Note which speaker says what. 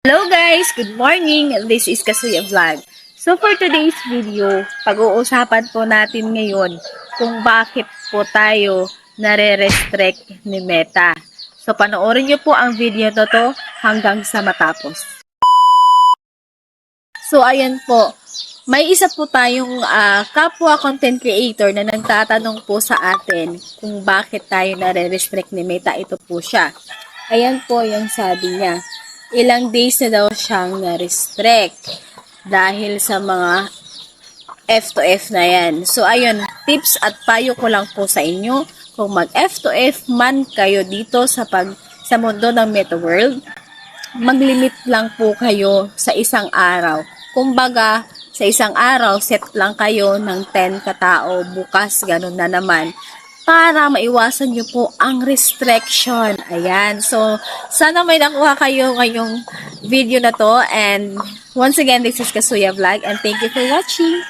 Speaker 1: Hello guys! Good morning! This is Kasuya Vlog. So for today's video, pag-uusapan po natin ngayon kung bakit po tayo nare-restrict ni Meta. So panoorin niyo po ang video na to hanggang sa matapos. So ayan po, may isa po tayong kapwa content creator na nagtatanong po sa atin kung bakit tayo nare-restrict ni Meta. Ito po siya. Ayan po yung sabi niya. Ilang days na daw siyang na-restrict dahil sa mga F to F na yan. So, ayun, tips at payo ko lang po sa inyo. Kung mag-F to F man kayo dito sa mundo ng Meta World, mag-limit lang po kayo sa isang araw. Kumbaga, sa isang araw, set lang kayo ng 10 katao. Bukas, ganun na naman. Para maiwasan nyo po ang restriction. Ayan. So, sana may nakuha kayo ngayong video na to. And once again, this is Kasuya Vlog. And thank you for watching.